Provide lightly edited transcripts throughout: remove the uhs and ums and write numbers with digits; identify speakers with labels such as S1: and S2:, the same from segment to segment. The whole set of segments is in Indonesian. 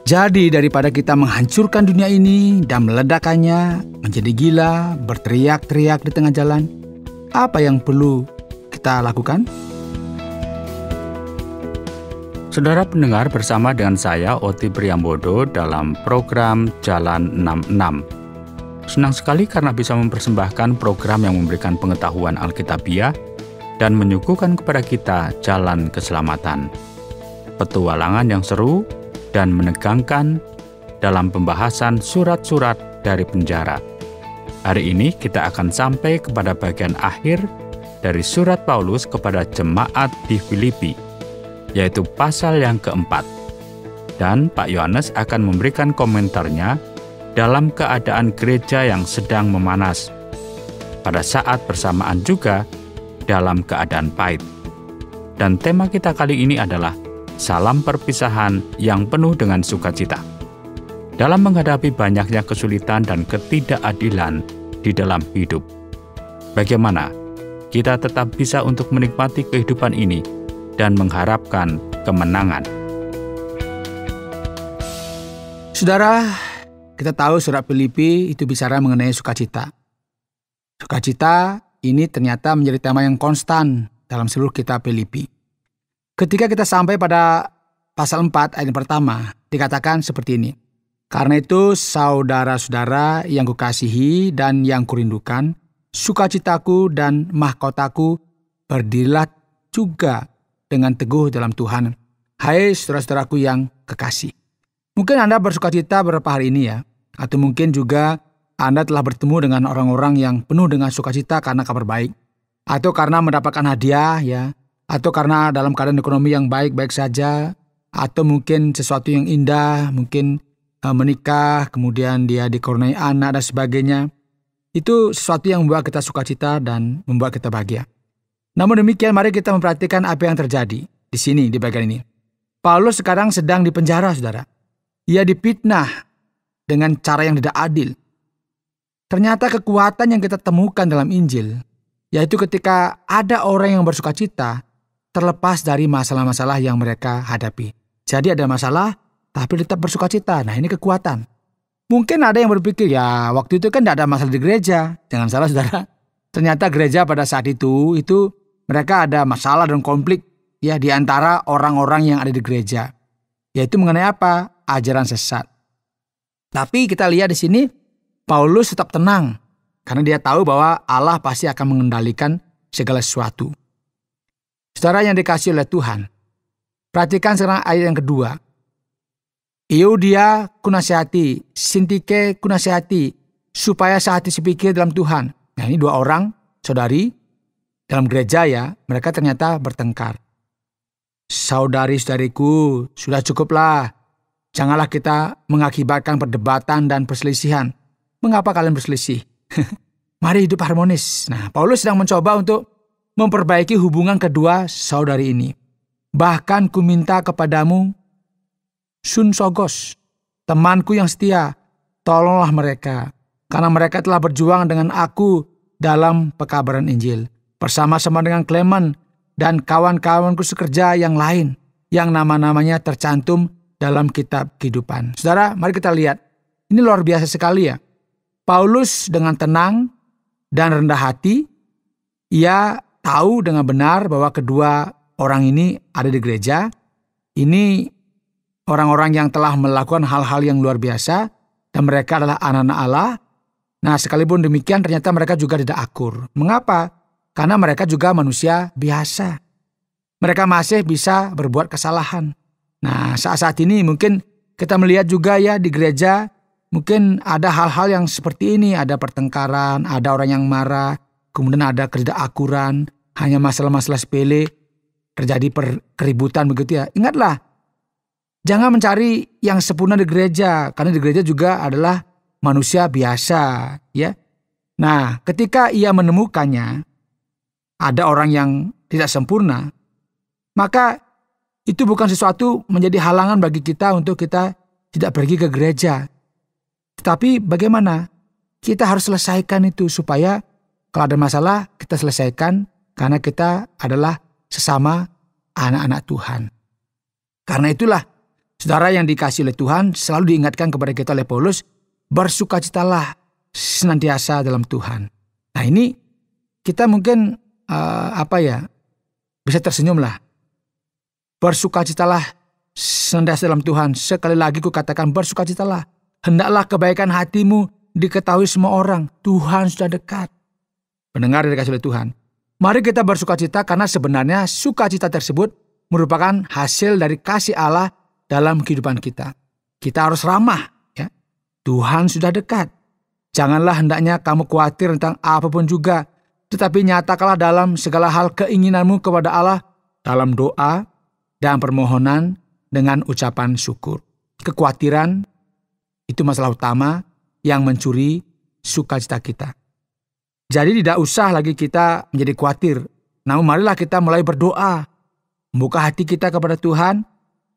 S1: Jadi daripada kita menghancurkan dunia ini dan meledakkannya menjadi gila, berteriak-teriak di tengah jalan, apa yang perlu kita lakukan?
S2: Saudara pendengar, bersama dengan saya Oti Priambodo dalam program Jalan 66. Senang sekali karena bisa mempersembahkan program yang memberikan pengetahuan Alkitabiah dan menyuguhkan kepada kita jalan keselamatan. Petualangan yang seru dan menegangkan dalam pembahasan surat-surat dari penjara. Hari ini kita akan sampai kepada bagian akhir dari surat Paulus kepada jemaat di Filipi, yaitu pasal yang keempat. Dan Pak Yohanes akan memberikan komentarnya dalam keadaan gereja yang sedang memanas, pada saat bersamaan juga dalam keadaan pahit. Dan tema kita kali ini adalah salam perpisahan yang penuh dengan sukacita. Dalam menghadapi banyaknya kesulitan dan ketidakadilan di dalam hidup, bagaimana kita tetap bisa untuk menikmati kehidupan ini dan mengharapkan kemenangan?
S1: Saudara, kita tahu surat Filipi itu bicara mengenai sukacita. Sukacita ini ternyata menjadi tema yang konstan dalam seluruh kitab Filipi. Ketika kita sampai pada pasal 4 ayat yang pertama, dikatakan seperti ini. Karena itu, saudara-saudara yang kukasihi dan yang kurindukan, sukacitaku dan mahkotaku, berdirilah juga dengan teguh dalam Tuhan. Hai saudara-saudaraku yang kekasih. Mungkin Anda bersukacita beberapa hari ini ya, atau mungkin juga Anda telah bertemu dengan orang-orang yang penuh dengan sukacita karena kabar baik, atau karena mendapatkan hadiah ya, atau karena dalam keadaan ekonomi yang baik-baik saja, atau mungkin sesuatu yang indah, mungkin menikah, kemudian dia dikaruniai anak dan sebagainya. Itu sesuatu yang membuat kita sukacita dan membuat kita bahagia. Namun demikian, mari kita memperhatikan apa yang terjadi di sini, di bagian ini. Paulus sekarang sedang dipenjara, saudara. Ia difitnah dengan cara yang tidak adil. Ternyata kekuatan yang kita temukan dalam Injil, yaitu ketika ada orang yang bersukacita, terlepas dari masalah-masalah yang mereka hadapi. Jadi ada masalah, tapi tetap bersukacita. Nah, ini kekuatan. Mungkin ada yang berpikir, ya waktu itu kan tidak ada masalah di gereja. Jangan salah, saudara. Ternyata gereja pada saat itu mereka ada masalah dan konflik ya di antara orang-orang yang ada di gereja. Yaitu mengenai apa? Ajaran sesat. Tapi kita lihat di sini, Paulus tetap tenang. Karena dia tahu bahwa Allah pasti akan mengendalikan segala sesuatu. Saudara yang dikasihi oleh Tuhan, perhatikan sekarang ayat yang kedua. Euodia kunasihati, Sintike kunasihati, supaya sehati sepikir dalam Tuhan. Nah, ini dua orang, saudari, dalam gereja ya, mereka ternyata bertengkar. Saudari-saudariku, sudah cukuplah. Janganlah kita mengakibatkan perdebatan dan perselisihan. Mengapa kalian berselisih? Mari hidup harmonis. Nah, Paulus sedang mencoba untuk memperbaiki hubungan kedua saudari ini. Bahkan kuminta kepadamu, Sunsogos, temanku yang setia, tolonglah mereka, karena mereka telah berjuang dengan aku dalam pekabaran Injil, bersama-sama dengan Klemen dan kawan-kawanku sekerja yang lain, yang nama-namanya tercantum dalam kitab kehidupan. Saudara, mari kita lihat. Ini luar biasa sekali ya. Paulus dengan tenang dan rendah hati, ia tahu dengan benar bahwa kedua orang ini ada di gereja. Ini orang-orang yang telah melakukan hal-hal yang luar biasa dan mereka adalah anak-anak Allah. Nah, sekalipun demikian ternyata mereka juga tidak akur. Mengapa? Karena mereka juga manusia biasa. Mereka masih bisa berbuat kesalahan. Nah, saat-saat ini mungkin kita melihat juga ya di gereja, mungkin ada hal-hal yang seperti ini. Ada pertengkaran, ada orang yang marah, kemudian ada ketidakakuran, hanya masalah-masalah sepele, terjadi keributan begitu ya. Ingatlah, jangan mencari yang sempurna di gereja, karena di gereja juga adalah manusia biasa, ya. Nah, ketika ia menemukannya, ada orang yang tidak sempurna, maka itu bukan sesuatu menjadi halangan bagi kita untuk kita tidak pergi ke gereja. Tetapi bagaimana? Kita harus selesaikan itu supaya kalau ada masalah kita selesaikan, karena kita adalah sesama anak-anak Tuhan. Karena itulah Saudara yang dikasihi oleh Tuhan, selalu diingatkan kepada kita oleh Paulus, bersukacitalah senantiasa dalam Tuhan. Nah ini kita mungkin bisa tersenyum lah. Bersukacitalah senantiasa dalam Tuhan. Sekali lagi ku katakan bersukacitalah. Hendaklah kebaikan hatimu diketahui semua orang. Tuhan sudah dekat. Pendengar yang dikasihi oleh Tuhan, mari kita bersukacita karena sebenarnya sukacita tersebut merupakan hasil dari kasih Allah dalam kehidupan kita. Kita harus ramah, ya. Tuhan sudah dekat. Janganlah hendaknya kamu khawatir tentang apapun juga, tetapi nyatakanlah dalam segala hal keinginanmu kepada Allah dalam doa dan permohonan dengan ucapan syukur. Kekhawatiran itu masalah utama yang mencuri sukacita kita. Jadi tidak usah lagi kita menjadi khawatir. Namun marilah kita mulai berdoa, membuka hati kita kepada Tuhan,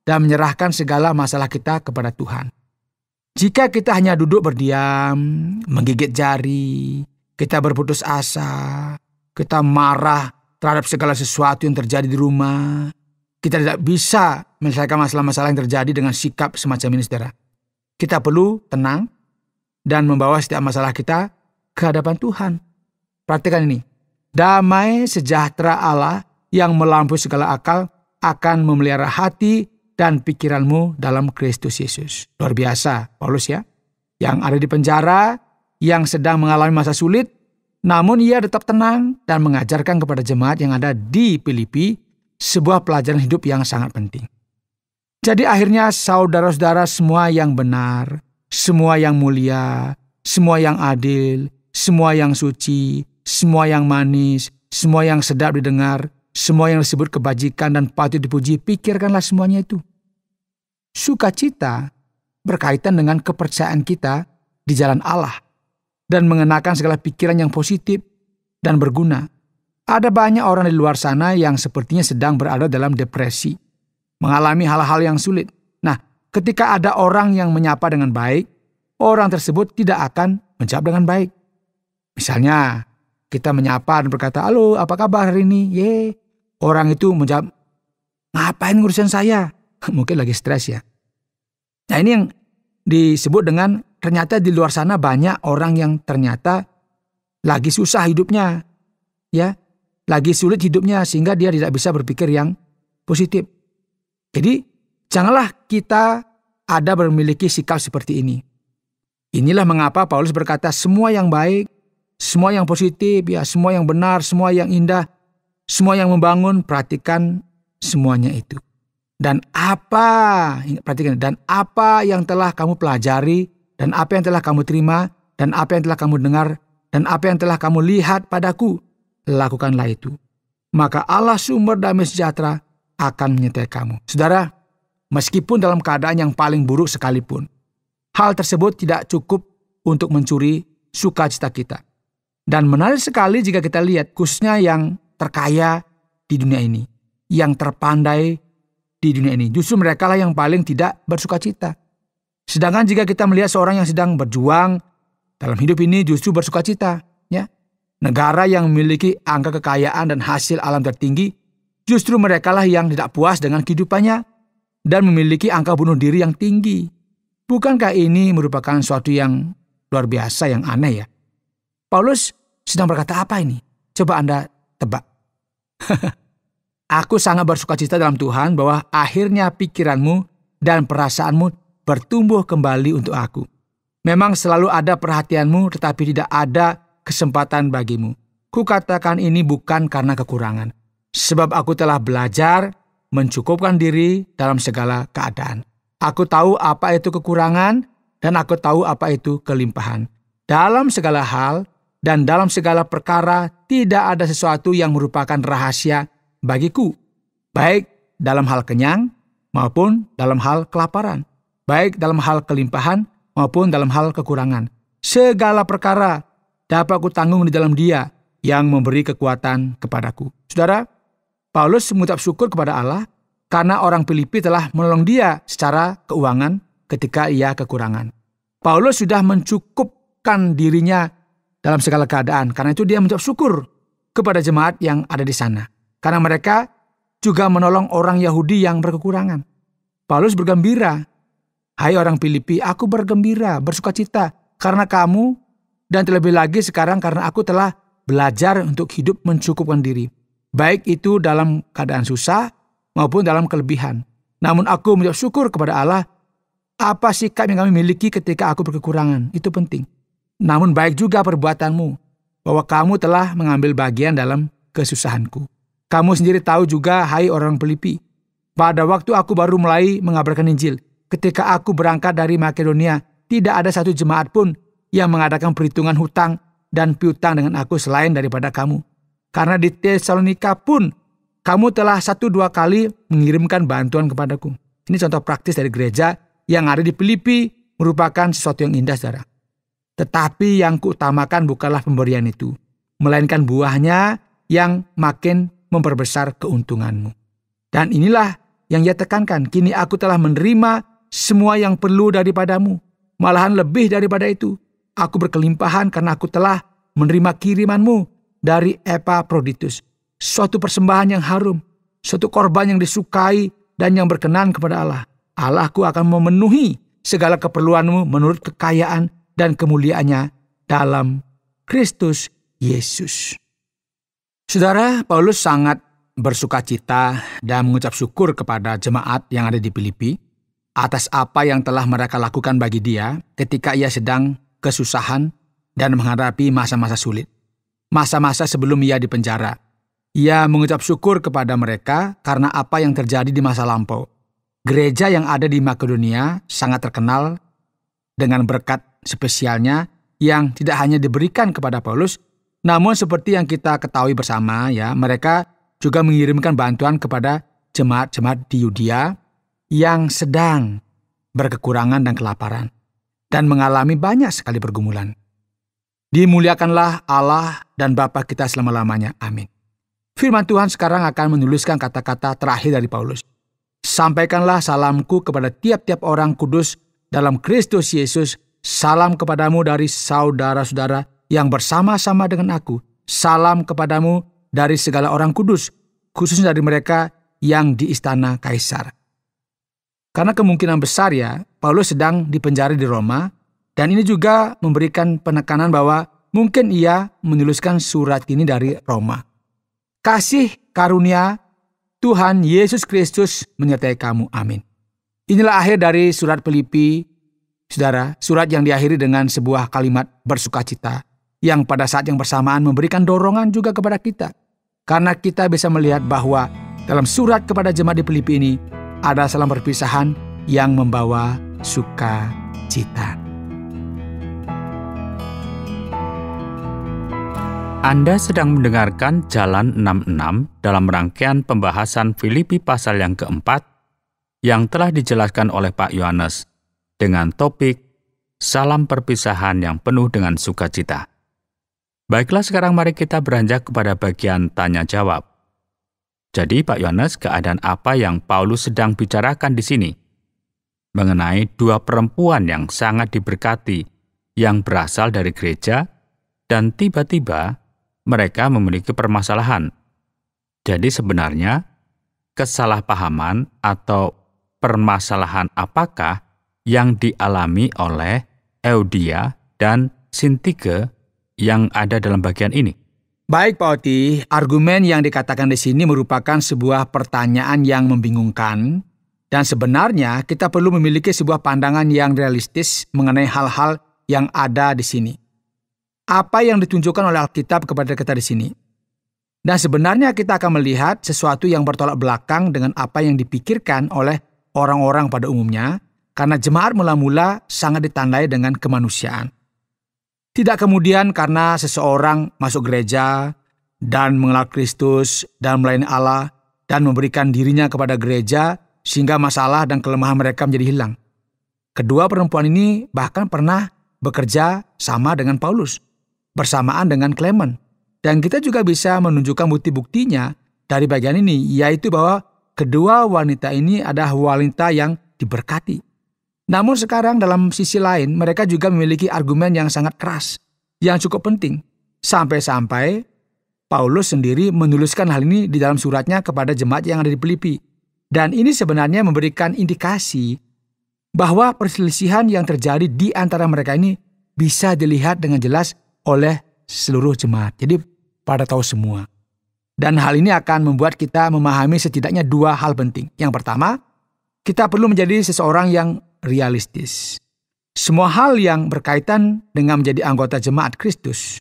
S1: dan menyerahkan segala masalah kita kepada Tuhan. Jika kita hanya duduk berdiam, menggigit jari, kita berputus asa, kita marah terhadap segala sesuatu yang terjadi di rumah, kita tidak bisa menyelesaikan masalah-masalah yang terjadi dengan sikap semacam ini, saudara. Kita perlu tenang dan membawa setiap masalah kita ke hadapan Tuhan. Perhatikan ini. Damai sejahtera Allah yang melampaui segala akal akan memelihara hati dan pikiranmu dalam Kristus Yesus. Luar biasa, Paulus ya. Yang ada di penjara, yang sedang mengalami masa sulit, namun ia tetap tenang dan mengajarkan kepada jemaat yang ada di Filipi sebuah pelajaran hidup yang sangat penting. Jadi akhirnya saudara-saudara semua yang benar, semua yang mulia, semua yang adil, semua yang suci, semua yang manis, semua yang sedap didengar, semua yang disebut kebajikan dan patut dipuji, pikirkanlah semuanya itu. Sukacita berkaitan dengan kepercayaan kita di jalan Allah dan mengenakan segala pikiran yang positif dan berguna. Ada banyak orang di luar sana yang sepertinya sedang berada dalam depresi, mengalami hal-hal yang sulit. Nah, ketika ada orang yang menyapa dengan baik, orang tersebut tidak akan menjawab dengan baik. Misalnya, kita menyapa dan berkata, "Halo, apa kabar hari ini?" Orang itu menjawab, "Ngapain ngurusin saya?" Mungkin lagi stres ya. Nah ini yang disebut dengan ternyata di luar sana banyak orang yang ternyata lagi susah hidupnya. Ya, lagi sulit hidupnya sehingga dia tidak bisa berpikir yang positif. Jadi janganlah kita ada memiliki sikap seperti ini. Inilah mengapa Paulus berkata semua yang baik, semua yang positif, ya, semua yang benar, semua yang indah, semua yang membangun, perhatikan semuanya itu. Dan apa yang telah kamu pelajari, dan apa yang telah kamu terima, dan apa yang telah kamu dengar, dan apa yang telah kamu lihat padaku, lakukanlah itu. Maka Allah sumber damai sejahtera akan menyertai kamu. Saudara, meskipun dalam keadaan yang paling buruk sekalipun, hal tersebut tidak cukup untuk mencuri sukacita kita. Dan menarik sekali jika kita lihat khususnya yang terkaya di dunia ini, yang terpandai di dunia ini, justru mereka lah yang paling tidak bersukacita. Sedangkan jika kita melihat seorang yang sedang berjuang dalam hidup ini justru bersukacita, ya. Negara yang memiliki angka kekayaan dan hasil alam tertinggi, justru mereka lah yang tidak puas dengan kehidupannya dan memiliki angka bunuh diri yang tinggi. Bukankah ini merupakan suatu yang luar biasa, yang aneh ya? Paulus sedang berkata apa ini? Coba Anda tebak. Aku sangat bersukacita dalam Tuhan bahwa akhirnya pikiranmu dan perasaanmu bertumbuh kembali untuk aku. Memang selalu ada perhatianmu, tetapi tidak ada kesempatan bagimu. Kukatakan ini bukan karena kekurangan, sebab aku telah belajar mencukupkan diri dalam segala keadaan. Aku tahu apa itu kekurangan, dan aku tahu apa itu kelimpahan. Dalam segala hal dan dalam segala perkara tidak ada sesuatu yang merupakan rahasia bagiku, baik dalam hal kenyang maupun dalam hal kelaparan, baik dalam hal kelimpahan maupun dalam hal kekurangan. Segala perkara dapat aku tanggung di dalam Dia yang memberi kekuatan kepadaku. Saudara, Paulus mengucap syukur kepada Allah karena orang Filipi telah menolong dia secara keuangan ketika ia kekurangan. Paulus sudah mencukupkan dirinya dalam segala keadaan. Karena itu dia mengucap syukur kepada jemaat yang ada di sana. Karena mereka juga menolong orang Yahudi yang berkekurangan. Paulus bergembira. Hai orang Filipi, aku bergembira, bersukacita karena kamu, dan terlebih lagi sekarang karena aku telah belajar untuk hidup mencukupkan diri. Baik itu dalam keadaan susah maupun dalam kelebihan. Namun aku mengucap syukur kepada Allah. Apa sikap yang kami miliki ketika aku berkekurangan, itu penting. Namun baik juga perbuatanmu, bahwa kamu telah mengambil bagian dalam kesusahanku. Kamu sendiri tahu juga, hai orang Filipi, pada waktu aku baru mulai mengabarkan Injil, ketika aku berangkat dari Makedonia, tidak ada satu jemaat pun yang mengadakan perhitungan hutang dan piutang dengan aku selain daripada kamu. Karena di Tesalonika pun, kamu telah 1-2 kali mengirimkan bantuan kepadaku. Ini contoh praktis dari gereja yang ada di Filipi, merupakan sesuatu yang indah, saudara. Tetapi yang kuutamakan bukanlah pemberian itu, melainkan buahnya yang makin memperbesar keuntunganmu. Dan inilah yang ia tekankan, kini aku telah menerima semua yang perlu daripadamu. Malahan lebih daripada itu, aku berkelimpahan karena aku telah menerima kirimanmu dari Epaphroditus, suatu persembahan yang harum, suatu korban yang disukai dan yang berkenan kepada Allah. Allahku akan memenuhi segala keperluanmu menurut kekayaan dan kemuliaannya dalam Kristus Yesus. Saudara, Paulus sangat bersukacita dan mengucap syukur kepada jemaat yang ada di Filipi atas apa yang telah mereka lakukan bagi dia ketika ia sedang kesusahan dan menghadapi masa-masa sulit. Masa-masa sebelum ia dipenjara. Ia mengucap syukur kepada mereka karena apa yang terjadi di masa lampau. Gereja yang ada di Makedonia sangat terkenal dengan berkat spesialnya yang tidak hanya diberikan kepada Paulus, namun seperti yang kita ketahui bersama, ya, mereka juga mengirimkan bantuan kepada jemaat-jemaat di Yudea yang sedang berkekurangan dan kelaparan dan mengalami banyak sekali pergumulan. Dimuliakanlah Allah dan Bapa kita selama-lamanya. Amin. Firman Tuhan sekarang akan menuliskan kata-kata terakhir dari Paulus. Sampaikanlah salamku kepada tiap-tiap orang kudus dalam Kristus Yesus. Salam kepadamu dari saudara-saudara yang bersama-sama dengan aku. Salam kepadamu dari segala orang kudus, khususnya dari mereka yang di istana Kaisar. Karena kemungkinan besar, ya, Paulus sedang dipenjara di Roma, dan ini juga memberikan penekanan bahwa mungkin ia menuliskan surat ini dari Roma. Kasih karunia Tuhan Yesus Kristus menyertai kamu. Amin. Inilah akhir dari surat Filipi, saudara, surat yang diakhiri dengan sebuah kalimat bersukacita yang pada saat yang bersamaan memberikan dorongan juga kepada kita. Karena kita bisa melihat bahwa dalam surat kepada jemaat di Filipi ini ada salam perpisahan yang membawa sukacita.
S2: Anda sedang mendengarkan Jalan 66 dalam rangkaian pembahasan Filipi pasal yang keempat yang telah dijelaskan oleh Pak Yohanes dengan topik Salam Perpisahan yang penuh dengan sukacita. Baiklah, sekarang mari kita beranjak kepada bagian tanya jawab. Jadi Pak Yohanes, keadaan apa yang Paulus sedang bicarakan di sini? Mengenai 2 perempuan yang sangat diberkati yang berasal dari gereja dan tiba-tiba mereka memiliki permasalahan. Jadi sebenarnya kesalahpahaman atau permasalahan apakah yang dialami oleh Euodia dan Syntyche yang ada dalam bagian ini?
S1: Baik Pak Oti, argumen yang dikatakan di sini merupakan sebuah pertanyaan yang membingungkan, dan sebenarnya kita perlu memiliki sebuah pandangan yang realistis mengenai hal-hal yang ada di sini. Apa yang ditunjukkan oleh Alkitab kepada kita di sini? Dan sebenarnya kita akan melihat sesuatu yang bertolak belakang dengan apa yang dipikirkan oleh orang-orang pada umumnya, karena jemaat mula-mula sangat ditandai dengan kemanusiaan. Tidak kemudian karena seseorang masuk gereja dan mengenal Kristus dan melayani Allah dan memberikan dirinya kepada gereja sehingga masalah dan kelemahan mereka menjadi hilang. Kedua perempuan ini bahkan pernah bekerja sama dengan Paulus, bersamaan dengan Clement. Dan kita juga bisa menunjukkan bukti-buktinya dari bagian ini, yaitu bahwa kedua wanita ini adalah wanita yang diberkati. Namun sekarang dalam sisi lain, mereka juga memiliki argumen yang sangat keras, yang cukup penting. Sampai-sampai Paulus sendiri menuliskan hal ini di dalam suratnya kepada jemaat yang ada di Filipi. Dan ini sebenarnya memberikan indikasi bahwa perselisihan yang terjadi di antara mereka ini bisa dilihat dengan jelas oleh seluruh jemaat. Jadi pada tahu semua. Dan hal ini akan membuat kita memahami setidaknya dua hal penting. Yang pertama, kita perlu menjadi seseorang yang realistis. Semua hal yang berkaitan dengan menjadi anggota jemaat Kristus,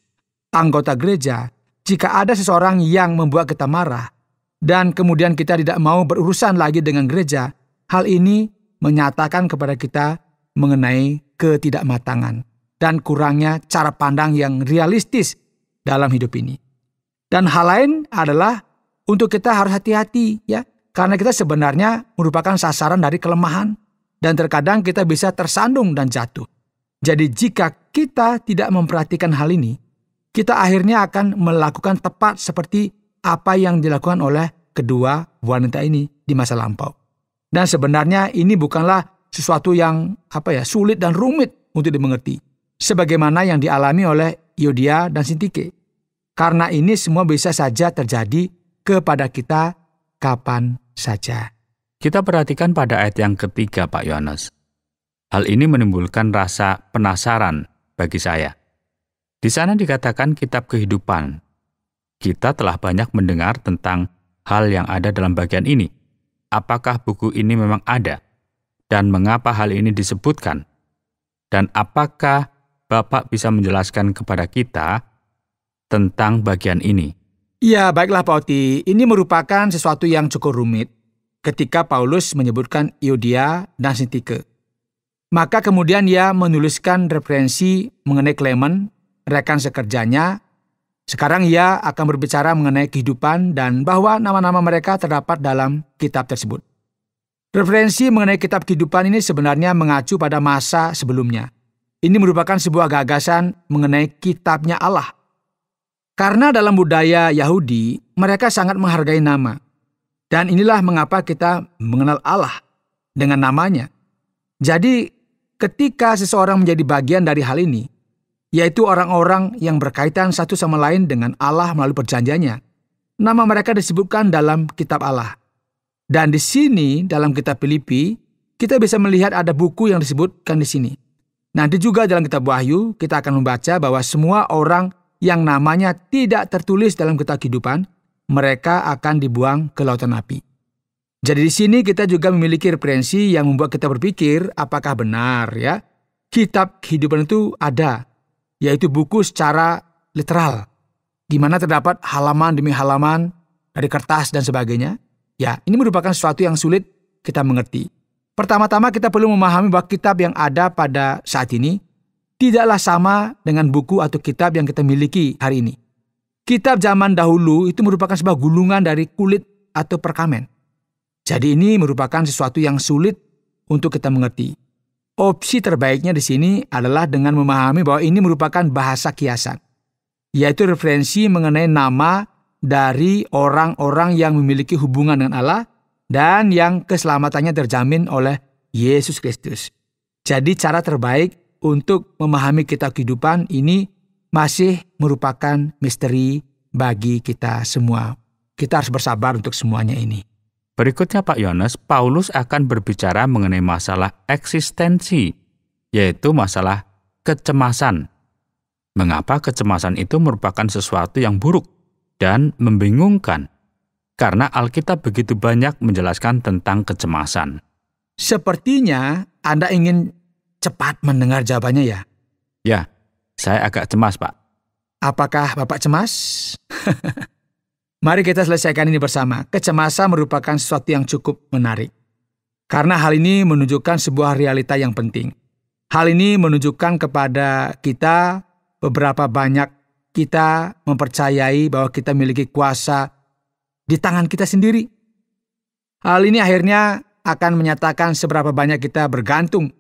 S1: anggota gereja, jika ada seseorang yang membuat kita marah, dan kemudian kita tidak mau berurusan lagi dengan gereja, hal ini menyatakan kepada kita mengenai ketidakmatangan dan kurangnya cara pandang yang realistis dalam hidup ini. Dan hal lain adalah untuk kita harus hati-hati ya, karena kita sebenarnya merupakan sasaran dari kelemahan dan terkadang kita bisa tersandung dan jatuh. Jadi jika kita tidak memperhatikan hal ini, kita akhirnya akan melakukan tepat seperti apa yang dilakukan oleh kedua wanita ini di masa lampau. Dan sebenarnya ini bukanlah sesuatu yang sulit dan rumit untuk dimengerti, sebagaimana yang dialami oleh Yodia dan Sintike. Karena ini semua bisa saja terjadi kepada kita kapan saja.
S2: Kita perhatikan pada ayat yang ketiga, Pak Yohanes. Hal ini menimbulkan rasa penasaran bagi saya. Di sana dikatakan kitab kehidupan. Kita telah banyak mendengar tentang hal yang ada dalam bagian ini. Apakah buku ini memang ada? Dan mengapa hal ini disebutkan? Dan apakah Bapak bisa menjelaskan kepada kita tentang bagian ini?
S1: Ya, baiklah Pak Oti. Ini merupakan sesuatu yang cukup rumit ketika Paulus menyebutkan Euodia dan Sintike. Maka kemudian ia menuliskan referensi mengenai Clement, rekan sekerjanya. Sekarang ia akan berbicara mengenai kehidupan dan bahwa nama-nama mereka terdapat dalam kitab tersebut. Referensi mengenai kitab kehidupan ini sebenarnya mengacu pada masa sebelumnya. Ini merupakan sebuah gagasan mengenai kitabnya Allah. Karena dalam budaya Yahudi, mereka sangat menghargai nama. Dan inilah mengapa kita mengenal Allah dengan namanya. Jadi ketika seseorang menjadi bagian dari hal ini, yaitu orang-orang yang berkaitan satu sama lain dengan Allah melalui perjanjiannya, nama mereka disebutkan dalam kitab Allah. Dan di sini dalam kitab Filipi, kita bisa melihat ada buku yang disebutkan di sini. Nanti juga dalam kitab Wahyu, kita akan membaca bahwa semua orang yang namanya tidak tertulis dalam kitab kehidupan, mereka akan dibuang ke lautan api. Jadi di sini kita juga memiliki referensi yang membuat kita berpikir apakah benar ya, kitab kehidupan itu ada, yaitu buku secara literal, di mana terdapat halaman demi halaman dari kertas dan sebagainya. Ya, ini merupakan sesuatu yang sulit kita mengerti. Pertama-tama kita perlu memahami bahwa kitab yang ada pada saat ini tidaklah sama dengan buku atau kitab yang kita miliki hari ini. Kitab zaman dahulu itu merupakan sebuah gulungan dari kulit atau perkamen. Jadi ini merupakan sesuatu yang sulit untuk kita mengerti. Opsi terbaiknya di sini adalah dengan memahami bahwa ini merupakan bahasa kiasan, yaitu referensi mengenai nama dari orang-orang yang memiliki hubungan dengan Allah dan yang keselamatannya terjamin oleh Yesus Kristus. Jadi cara terbaik untuk memahami kitab kehidupan ini masih merupakan misteri bagi kita semua. Kita harus bersabar untuk semuanya ini.
S2: Berikutnya Pak Yohanes, Paulus akan berbicara mengenai masalah eksistensi, yaitu masalah kecemasan. Mengapa kecemasan itu merupakan sesuatu yang buruk dan membingungkan? Karena Alkitab begitu banyak menjelaskan tentang kecemasan.
S1: Sepertinya Anda ingin cepat mendengar jawabannya ya?
S2: Ya, saya agak cemas Pak.
S1: Apakah Bapak cemas? Mari kita selesaikan ini bersama. Kecemasan merupakan sesuatu yang cukup menarik. Karena hal ini menunjukkan sebuah realita yang penting. Hal ini menunjukkan kepada kita, beberapa banyak kita mempercayai bahwa kita memiliki kuasa di tangan kita sendiri. Hal ini akhirnya akan menyatakan seberapa banyak kita bergantung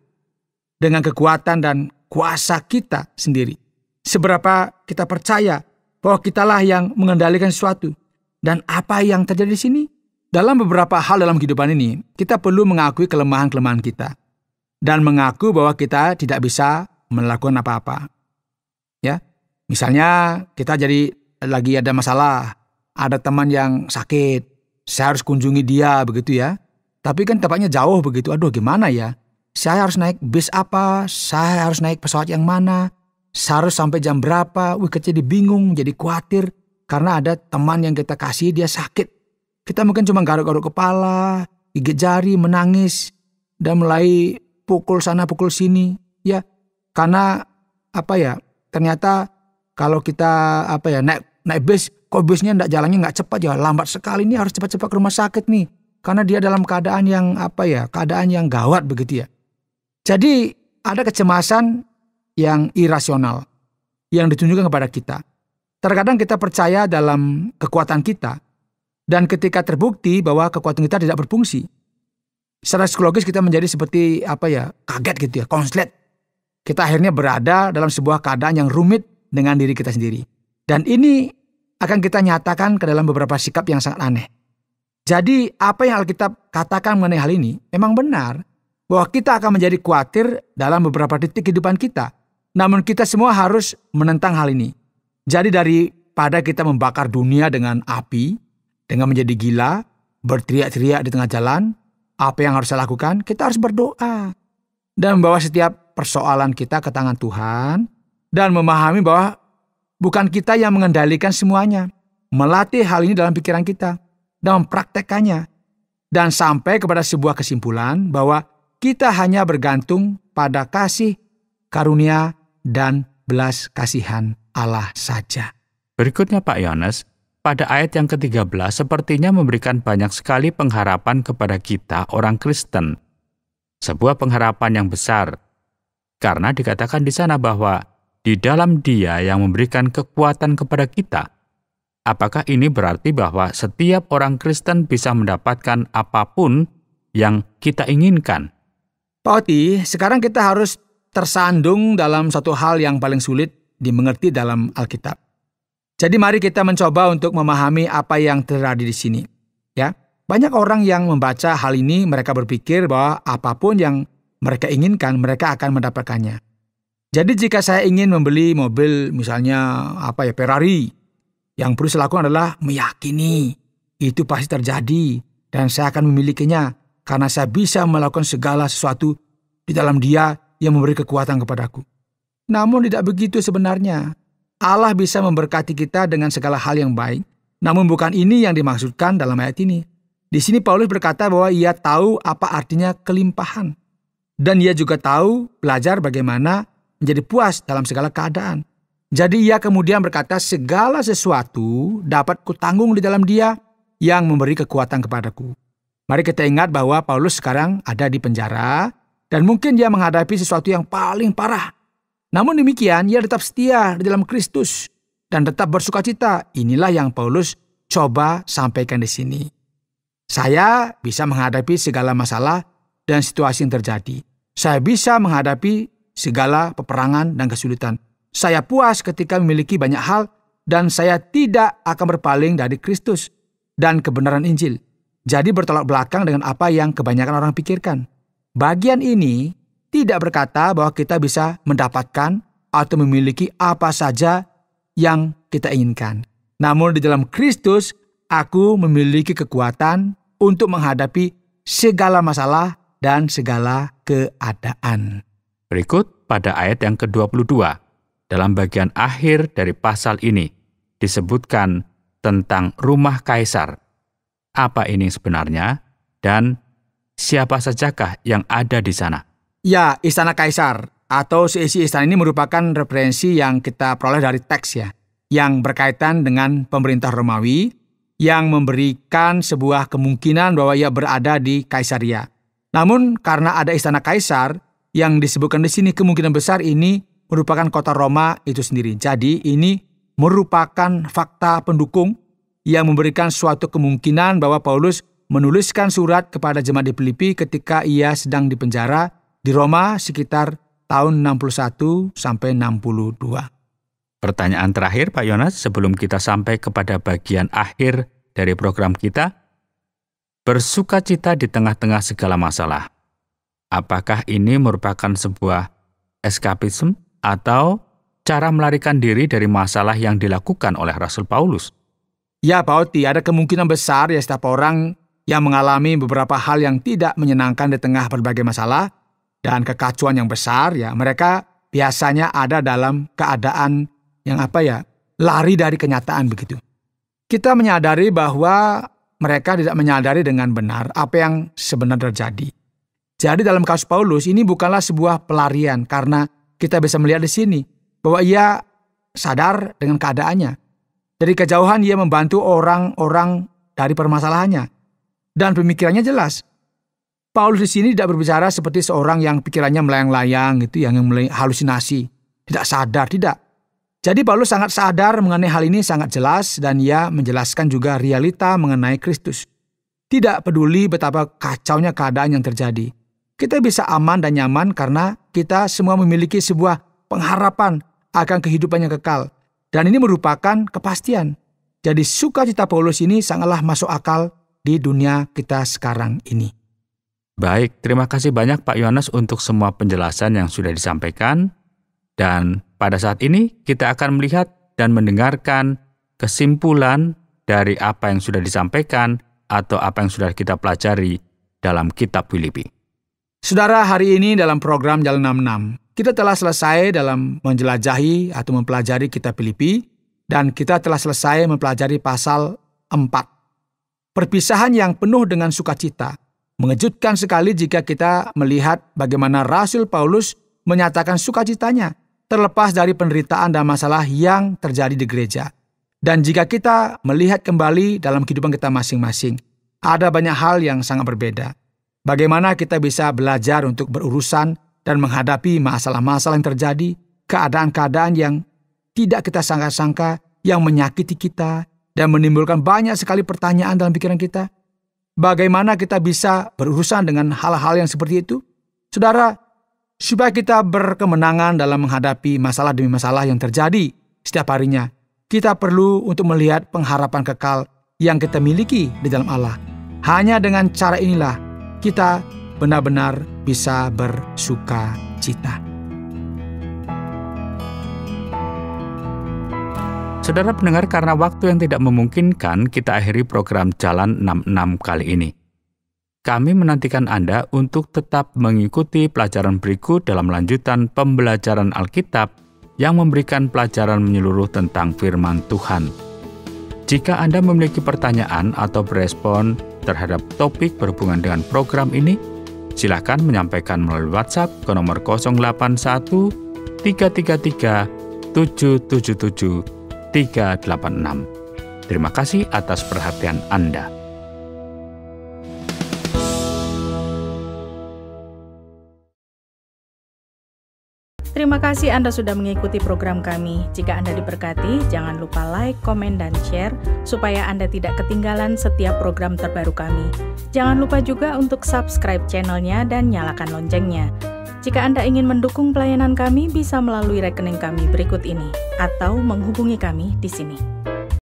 S1: dengan kekuatan dan kuasa kita sendiri. Seberapa kita percaya bahwa kitalah yang mengendalikan sesuatu. Dan apa yang terjadi di sini? Dalam beberapa hal dalam kehidupan ini, kita perlu mengakui kelemahan-kelemahan kita. Dan mengaku bahwa kita tidak bisa melakukan apa-apa. Ya, misalnya kita jadi lagi ada masalah. Ada teman yang sakit. Saya harus kunjungi dia, begitu ya. Tapi kan tempatnya jauh begitu. Aduh, gimana ya? Saya harus naik bis apa? Saya harus naik pesawat yang mana? Saya harus sampai jam berapa? Kita jadi bingung, jadi khawatir. Karena ada teman yang kita kasih, dia sakit. Kita mungkin cuma garuk-garuk kepala, gigit jari, menangis, dan mulai pukul sana, pukul sini. Ya, karena ternyata kalau kita naik bis, kok bisnya jalannya nggak cepat ya, lambat sekali, ini harus cepat-cepat ke rumah sakit nih. Karena dia dalam keadaan yang keadaan yang gawat begitu ya. Jadi ada kecemasan yang irasional yang ditunjukkan kepada kita. Terkadang kita percaya dalam kekuatan kita, dan ketika terbukti bahwa kekuatan kita tidak berfungsi, secara psikologis kita menjadi seperti kaget gitu ya, konslet. Kita akhirnya berada dalam sebuah keadaan yang rumit dengan diri kita sendiri. Dan ini akan kita nyatakan ke dalam beberapa sikap yang sangat aneh. Jadi apa yang Alkitab katakan mengenai hal ini memang benar, bahwa kita akan menjadi khawatir dalam beberapa titik kehidupan kita. Namun kita semua harus menentang hal ini. Jadi daripada kita membakar dunia dengan api, dengan menjadi gila, berteriak-teriak di tengah jalan, apa yang harus saya lakukan? Kita harus berdoa. Dan membawa setiap persoalan kita ke tangan Tuhan, dan memahami bahwa bukan kita yang mengendalikan semuanya. Melatih hal ini dalam pikiran kita, dan mempraktekkannya. Dan sampai kepada sebuah kesimpulan bahwa kita hanya bergantung pada kasih, karunia, dan belas kasihan Allah saja.
S2: Berikutnya Pak Yones, pada ayat yang ke-13 sepertinya memberikan banyak sekali pengharapan kepada kita orang Kristen. Sebuah pengharapan yang besar. Karena dikatakan di sana bahwa di dalam Dia yang memberikan kekuatan kepada kita. Apakah ini berarti bahwa setiap orang Kristen bisa mendapatkan apapun yang kita inginkan?
S1: Pak Oti, sekarang kita harus tersandung dalam satu hal yang paling sulit dimengerti dalam Alkitab. Jadi mari kita mencoba untuk memahami apa yang terjadi di sini. Ya, banyak orang yang membaca hal ini, mereka berpikir bahwa apapun yang mereka inginkan, mereka akan mendapatkannya. Jadi jika saya ingin membeli mobil, misalnya Ferrari, yang perlu saya lakukan adalah meyakini itu pasti terjadi dan saya akan memilikinya karena saya bisa melakukan segala sesuatu di dalam Dia yang memberi kekuatan kepadaku. Namun tidak begitu sebenarnya. Allah bisa memberkati kita dengan segala hal yang baik. Namun bukan ini yang dimaksudkan dalam ayat ini. Di sini Paulus berkata bahwa ia tahu apa artinya kelimpahan. Dan ia juga tahu belajar bagaimana menjadi puas dalam segala keadaan. Jadi ia kemudian berkata segala sesuatu dapat kutanggung di dalam Dia yang memberi kekuatan kepadaku. Mari kita ingat bahwa Paulus sekarang ada di penjara dan mungkin dia menghadapi sesuatu yang paling parah. Namun demikian, ia tetap setia di dalam Kristus dan tetap bersukacita. Inilah yang Paulus coba sampaikan di sini. Saya bisa menghadapi segala masalah dan situasi yang terjadi. Saya bisa menghadapi segala peperangan dan kesulitan. Saya puas ketika memiliki banyak hal dan saya tidak akan berpaling dari Kristus dan kebenaran Injil. Jadi bertolak belakang dengan apa yang kebanyakan orang pikirkan. Bagian ini tidak berkata bahwa kita bisa mendapatkan atau memiliki apa saja yang kita inginkan. Namun di dalam Kristus, aku memiliki kekuatan untuk menghadapi segala masalah dan segala keadaan.
S2: Berikut pada ayat yang ke-22, dalam bagian akhir dari pasal ini, disebutkan tentang rumah kaisar. Apa ini sebenarnya dan siapa sajakah yang ada di sana?
S1: Ya, istana kaisar atau seisi istana ini merupakan referensi yang kita peroleh dari teks ya, yang berkaitan dengan pemerintah Romawi yang memberikan sebuah kemungkinan bahwa ia berada di Kaisaria. Namun karena ada istana kaisar yang disebutkan di sini, kemungkinan besar ini merupakan kota Roma itu sendiri. Jadi ini merupakan fakta pendukung yang memberikan suatu kemungkinan bahwa Paulus menuliskan surat kepada jemaat di Filipi ketika ia sedang dipenjara di Roma sekitar tahun 61 sampai 62.
S2: Pertanyaan terakhir Pak Yones sebelum kita sampai kepada bagian akhir dari program kita. Bersukacita di tengah-tengah segala masalah. Apakah ini merupakan sebuah eskapisme atau cara melarikan diri dari masalah yang dilakukan oleh Rasul Paulus?
S1: Ya Pak Oti, ada kemungkinan besar ya setiap orang yang mengalami beberapa hal yang tidak menyenangkan di tengah berbagai masalah dan kekacauan yang besar, ya, mereka biasanya ada dalam keadaan yang lari dari kenyataan begitu. Kita menyadari bahwa mereka tidak menyadari dengan benar apa yang sebenarnya terjadi. Jadi dalam kasus Paulus ini bukanlah sebuah pelarian, karena kita bisa melihat di sini bahwa ia sadar dengan keadaannya. Dari kejauhan ia membantu orang-orang dari permasalahannya. Dan pemikirannya jelas. Paulus di sini tidak berbicara seperti seorang yang pikirannya melayang-layang gitu, yang halusinasi, tidak sadar, tidak. Jadi Paulus sangat sadar mengenai hal ini, sangat jelas, dan ia menjelaskan juga realita mengenai Kristus. Tidak peduli betapa kacaunya keadaan yang terjadi. Kita bisa aman dan nyaman karena kita semua memiliki sebuah pengharapan akan kehidupan yang kekal. Dan ini merupakan kepastian. Jadi sukacita Paulus ini sangatlah masuk akal di dunia kita sekarang ini.
S2: Baik, terima kasih banyak Pak Yohanes untuk semua penjelasan yang sudah disampaikan. Dan pada saat ini kita akan melihat dan mendengarkan kesimpulan dari apa yang sudah disampaikan atau apa yang sudah kita pelajari dalam kitab Filipi.
S1: Saudara, hari ini dalam program Jalan 66, kita telah selesai dalam menjelajahi atau mempelajari kitab Filipi, dan kita telah selesai mempelajari pasal 4. Perpisahan yang penuh dengan sukacita. Mengejutkan sekali jika kita melihat bagaimana Rasul Paulus menyatakan sukacitanya, terlepas dari penderitaan dan masalah yang terjadi di gereja. Dan jika kita melihat kembali dalam kehidupan kita masing-masing, ada banyak hal yang sangat berbeda. Bagaimana kita bisa belajar untuk berurusan dan menghadapi masalah-masalah yang terjadi, keadaan-keadaan yang tidak kita sangka-sangka, yang menyakiti kita, dan menimbulkan banyak sekali pertanyaan dalam pikiran kita. Bagaimana kita bisa berurusan dengan hal-hal yang seperti itu? Saudara, supaya kita berkemenangan dalam menghadapi masalah demi masalah yang terjadi setiap harinya, kita perlu untuk melihat pengharapan kekal yang kita miliki di dalam Allah. Hanya dengan cara inilah kita benar-benar bisa bersuka cita.
S2: Saudara pendengar, karena waktu yang tidak memungkinkan, kita akhiri program Jalan 66 kali ini. Kami menantikan Anda untuk tetap mengikuti pelajaran berikut dalam lanjutan pembelajaran Alkitab yang memberikan pelajaran menyeluruh tentang firman Tuhan. Jika Anda memiliki pertanyaan atau berespon terhadap topik berhubungan dengan program ini, silakan menyampaikan melalui WhatsApp ke nomor 081 333 777 386. Terima kasih atas perhatian Anda.
S3: Terima kasih Anda sudah mengikuti program kami. Jika Anda diberkati, jangan lupa like, komen, dan share supaya Anda tidak ketinggalan setiap program terbaru kami. Jangan lupa juga untuk subscribe channelnya dan nyalakan loncengnya. Jika Anda ingin mendukung pelayanan kami, bisa melalui rekening kami berikut ini atau menghubungi kami di sini.